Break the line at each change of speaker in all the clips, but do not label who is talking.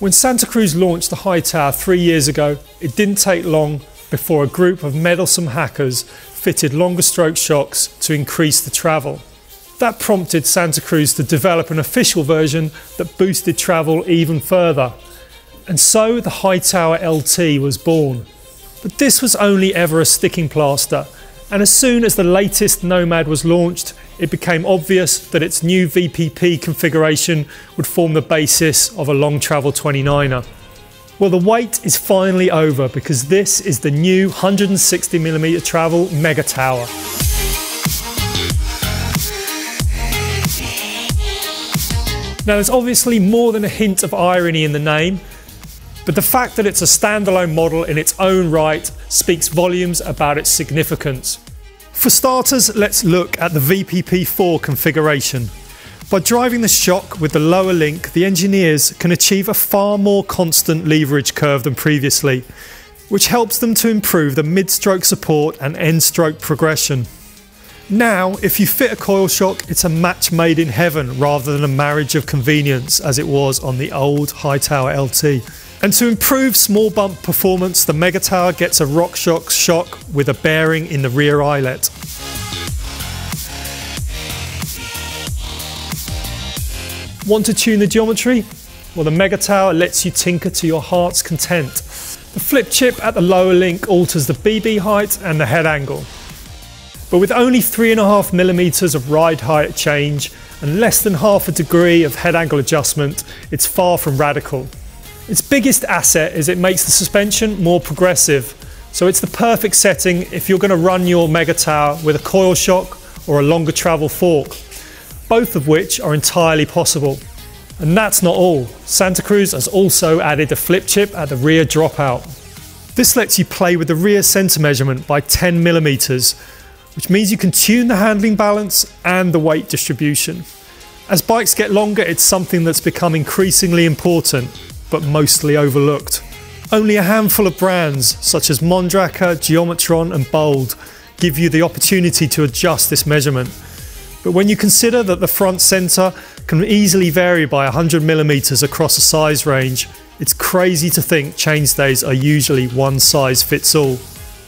When Santa Cruz launched the Hightower 3 years ago, it didn't take long before a group of meddlesome hackers fitted longer stroke shocks to increase the travel. That prompted Santa Cruz to develop an official version that boosted travel even further. And so the Hightower LT was born. But this was only ever a sticking plaster, and as soon as the latest Nomad was launched, it became obvious that its new VPP configuration would form the basis of a long travel 29er. Well, the wait is finally over because this is the new 160mm travel Mega Tower. Now, there's obviously more than a hint of irony in the name, but the fact that it's a standalone model in its own right speaks volumes about its significance. For starters, let's look at the VPP4 configuration. By driving the shock with the lower link, the engineers can achieve a far more constant leverage curve than previously, which helps them to improve the mid-stroke support and end-stroke progression. Now, if you fit a coil shock, it's a match made in heaven rather than a marriage of convenience as it was on the old Hightower LT. And to improve small bump performance, the Mega Tower gets a RockShox shock with a bearing in the rear eyelet. Want to tune the geometry? Well, the Mega Tower lets you tinker to your heart's content. The flip chip at the lower link alters the BB height and the head angle. But with only 3.5mm of ride height change and less than half a degree of head angle adjustment, it's far from radical. Its biggest asset is it makes the suspension more progressive, so it's the perfect setting if you're going to run your Mega Tower with a coil shock or a longer travel fork, both of which are entirely possible. And that's not all. Santa Cruz has also added a flip chip at the rear dropout. This lets you play with the rear centre measurement by 10mm, which means you can tune the handling balance and the weight distribution. As bikes get longer, it's something that's become increasingly important, but mostly overlooked. Only a handful of brands, such as Mondraker, Geometron and Bold, give you the opportunity to adjust this measurement. But when you consider that the front centre can easily vary by 100mm across a size range, it's crazy to think chainstays are usually one size fits all.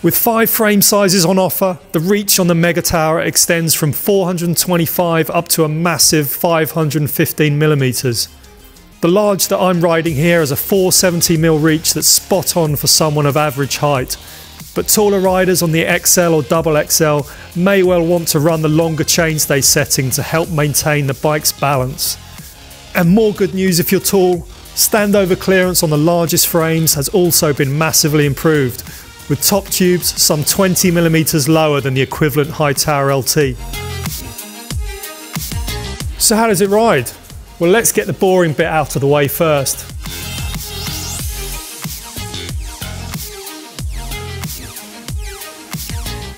With 5 frame sizes on offer, the reach on the Mega Tower extends from 425 up to a massive 515mm. The large that I'm riding here has a 470mm reach that's spot on for someone of average height, but taller riders on the XL or double XL may well want to run the longer chainstay setting to help maintain the bike's balance. And more good news if you're tall, standover clearance on the largest frames has also been massively improved, with top tubes some 20mm lower than the equivalent Hightower LT. So how does it ride? Well, let's get the boring bit out of the way first.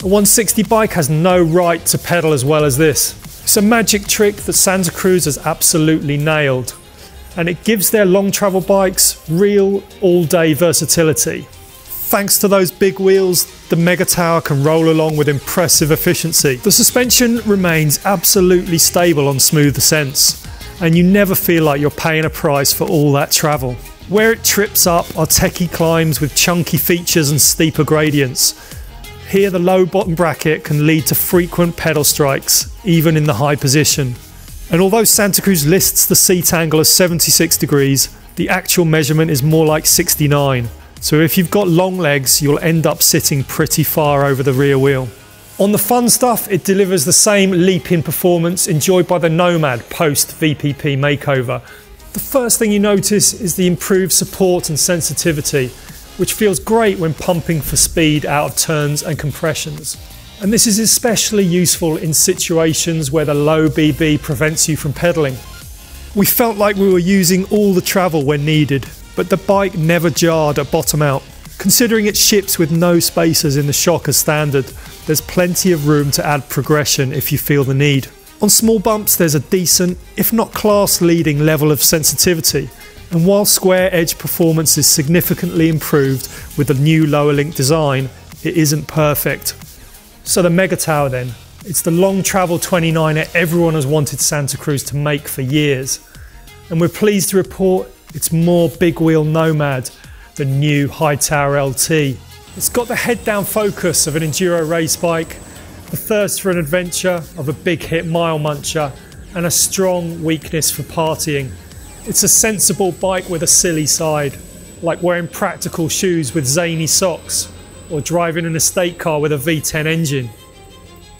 A 160 bike has no right to pedal as well as this. It's a magic trick that Santa Cruz has absolutely nailed, and it gives their long travel bikes real all-day versatility. Thanks to those big wheels, the Mega Tower can roll along with impressive efficiency. The suspension remains absolutely stable on smooth ascents, and you never feel like you're paying a price for all that travel. Where it trips up are techie climbs with chunky features and steeper gradients. Here the low bottom bracket can lead to frequent pedal strikes, even in the high position. And although Santa Cruz lists the seat angle as 76 degrees, the actual measurement is more like 69. So if you've got long legs, you'll end up sitting pretty far over the rear wheel. On the fun stuff, it delivers the same leap in performance enjoyed by the Nomad post VPP makeover. The first thing you notice is the improved support and sensitivity, which feels great when pumping for speed out of turns and compressions. And this is especially useful in situations where the low BB prevents you from pedaling. We felt like we were using all the travel when needed, but the bike never jarred at bottom out. Considering it ships with no spacers in the shock as standard, there's plenty of room to add progression if you feel the need. On small bumps there's a decent, if not class-leading level of sensitivity, and while square edge performance is significantly improved with the new lower link design, it isn't perfect. So the Mega Tower then, it's the long travel 29er everyone has wanted Santa Cruz to make for years, and we're pleased to report It's more big wheel nomad than new Hightower LT. It's got the head down focus of an enduro race bike, the thirst for an adventure of a big hit mile muncher, and a strong weakness for partying. It's a sensible bike with a silly side, like wearing practical shoes with zany socks, or driving an estate car with a V10 engine.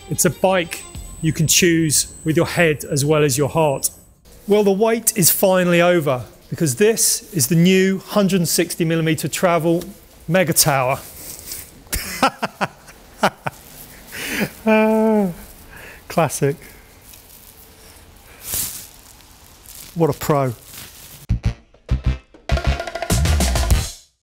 It's a bike you can choose with your head as well as your heart. Well, the wait is finally over, because this is the new 160mm travel Mega Tower. Classic. What a pro.